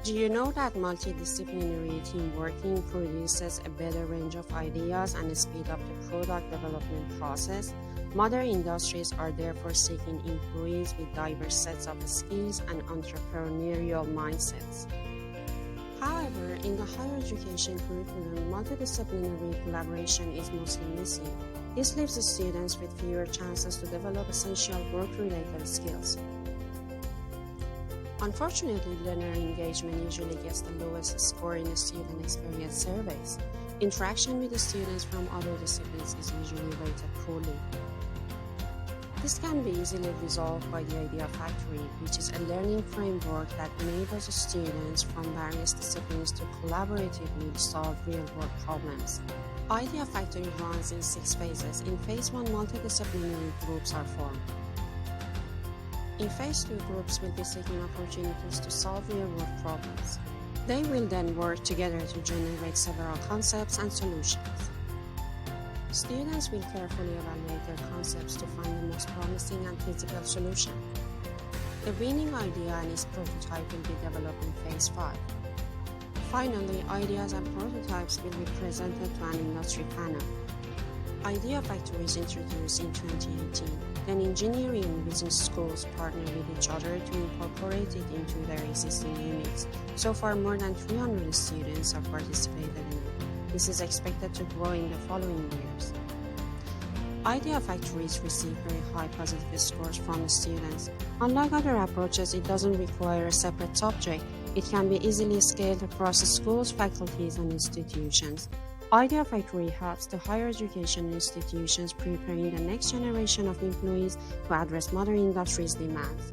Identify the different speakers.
Speaker 1: Do you know that multidisciplinary team working produces a better range of ideas and speed up the product development process? Modern industries are therefore seeking employees with diverse sets of skills and entrepreneurial mindsets. However, in the higher education curriculum, multidisciplinary collaboration is mostly missing. This leaves the students with fewer chances to develop essential work-related skills. Unfortunately, learner engagement usually gets the lowest score in the student experience surveys. Interaction with the students from other disciplines is usually rated poorly. This can be easily resolved by the Idea Factory, which is a learning framework that enables students from various disciplines to collaboratively solve real-world problems. Idea Factory runs in 6 phases. In Phase 1, multidisciplinary groups are formed. In Phase 2, groups will be seeking opportunities to solve real-world problems. They will then work together to generate several concepts and solutions. Students will carefully evaluate their concepts to find the most promising and feasible solution. The winning idea and its prototype will be developed in Phase 5. Finally, ideas and prototypes will be presented to an industry panel. Idea Factory is introduced in 2018. Then engineering and business schools partner with each other to incorporate it into their existing units. So far, more than 300 students have participated in it. This is expected to grow in the following years. Idea Factories receive very high positive scores from the students. Unlike other approaches, it doesn't require a separate subject. It can be easily scaled across schools, faculties, and institutions. Idea Factory helps the higher education institutions preparing the next generation of employees to address modern industry's demands.